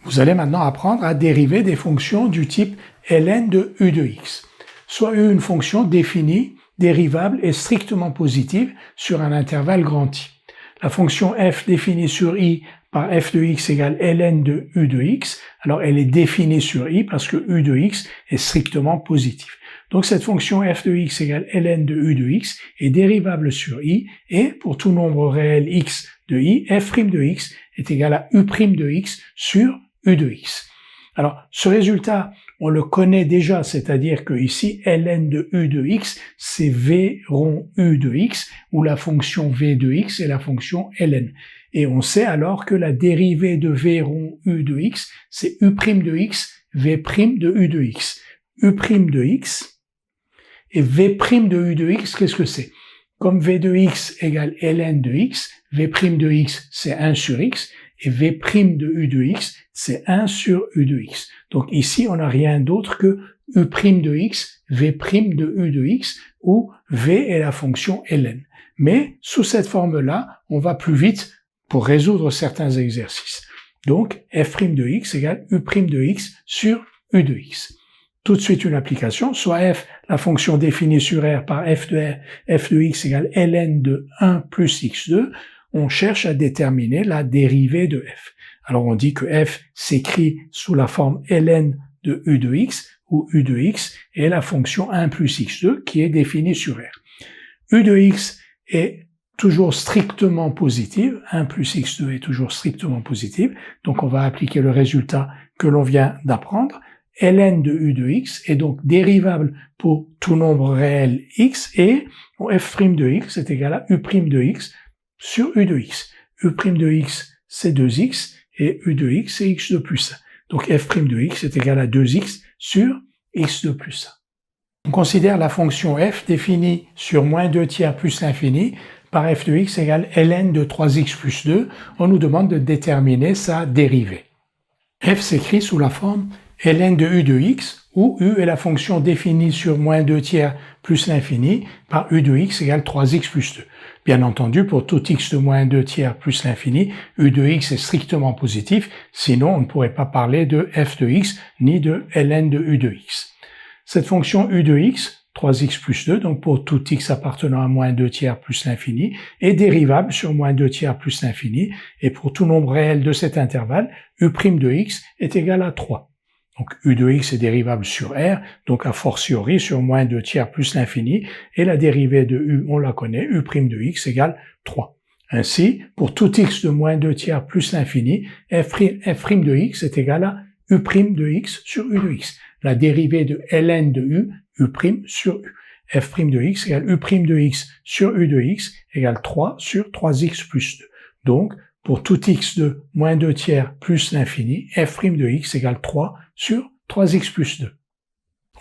Vous allez maintenant apprendre à dériver des fonctions du type ln de u de x. Soit u une fonction définie, dérivable et strictement positive sur un intervalle grand I. La fonction f définie sur i par f de x égale ln de u de x, alors elle est définie sur i parce que u de x est strictement positif. Donc cette fonction f de x égale ln de u de x est dérivable sur i, et pour tout nombre réel x de i, f' de x est égal à u' de x sur u de x. Alors ce résultat, on le connaît déjà, c'est-à-dire que ici ln de u de x, c'est v rond u de x, où la fonction v de x est la fonction ln. Et on sait alors que la dérivée de v rond u de x, c'est u' de x, v' de u de x. u' de x et v' de u de x, qu'est-ce que c'est? Comme v de x égale ln de x, v' de x c'est 1 sur x, et v' de u de x c'est 1 sur u de x. Donc ici on n'a rien d'autre que u' de x, v' de u de x, où v est la fonction ln. Mais sous cette forme-là, on va plus vite pour résoudre certains exercices. Donc f' de x égale u' de x sur u de x. Tout de suite une application, soit f, la fonction définie sur R par f de x égale ln de 1 plus x2, on cherche à déterminer la dérivée de f. Alors on dit que f s'écrit sous la forme ln de u de x, où u de x est la fonction 1 plus x2 qui est définie sur R. u de x est toujours strictement positive, 1 plus x2 est toujours strictement positive, donc on va appliquer le résultat que l'on vient d'apprendre. ln de u de x est donc dérivable pour tout nombre réel x, et f' de x est égal à u' de x sur u de x. u' de x c'est 2x, et u de x c'est x de plus 1. Donc f' de x est égal à 2x sur x de plus 1. On considère la fonction f définie sur moins 2 tiers plus l'infini par f de x égale ln de 3x plus 2. On nous demande de déterminer sa dérivée. f s'écrit sous la forme ln de u de x, où u est la fonction définie sur moins 2 tiers plus l'infini par u de x égale 3x plus 2. Bien entendu, pour tout x de moins 2 tiers plus l'infini, u de x est strictement positif, sinon on ne pourrait pas parler de f de x ni de ln de u de x. Cette fonction u de x, 3x plus 2, donc pour tout x appartenant à moins 2 tiers plus l'infini, est dérivable sur moins 2 tiers plus l'infini, et pour tout nombre réel de cet intervalle, u' de x est égal à 3. Donc u de x est dérivable sur R, donc a fortiori sur moins 2 tiers plus l'infini, et la dérivée de u, on la connaît, u' de x égale 3. Ainsi, pour tout x de moins 2 tiers plus l'infini, f' de x est égal à u' de x sur u de x. La dérivée de ln de u, u' sur u. f' de x égale u' de x sur u de x égale 3 sur 3x plus 2. Donc, pour tout x de moins 2 tiers plus l'infini, f' de x égale 3 sur 3x plus 2.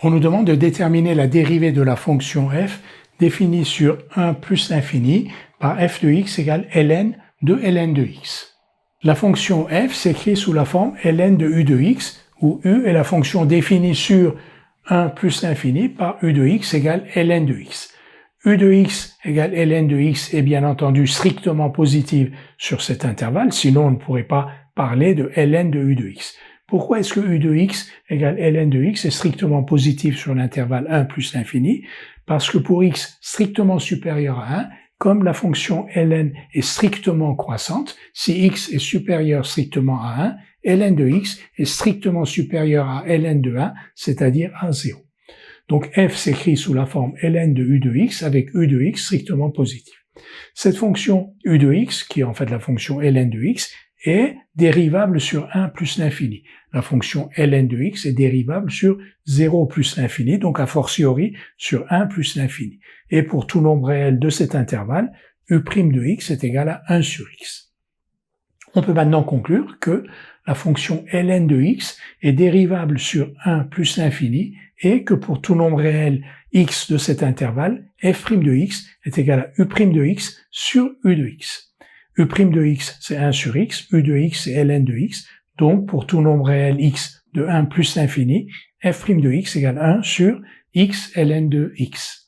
On nous demande de déterminer la dérivée de la fonction f définie sur 1 plus l'infini par f de x égale ln de x. La fonction f s'écrit sous la forme ln de u de x, où u est la fonction définie sur 1 plus l'infini par u de x égale ln de x. u de x égale ln de x est bien entendu strictement positive sur cet intervalle, sinon on ne pourrait pas parler de ln de u de x. Pourquoi est-ce que u de x égale ln de x est strictement positif sur l'intervalle 1 plus l'infini? Parce que pour x strictement supérieur à 1, comme la fonction ln est strictement croissante, si x est supérieur strictement à 1, ln de x est strictement supérieur à ln de 1, c'est-à-dire à 0. Donc f s'écrit sous la forme ln de u de x avec u de x strictement positif. Cette fonction u de x, qui est en fait la fonction ln de x, est dérivable sur 1 plus l'infini. La fonction ln de x est dérivable sur 0 plus l'infini, donc a fortiori sur 1 plus l'infini. Et pour tout nombre réel de cet intervalle, u' de x est égal à 1 sur x. On peut maintenant conclure que la fonction ln de x est dérivable sur 1 plus l'infini, et que pour tout nombre réel x de cet intervalle, f' de x est égal à u' de x sur u de x. u' de x c'est 1 sur x, u de x c'est ln de x, donc pour tout nombre réel x de 1 plus l'infini, f' de x égale 1 sur x ln de x.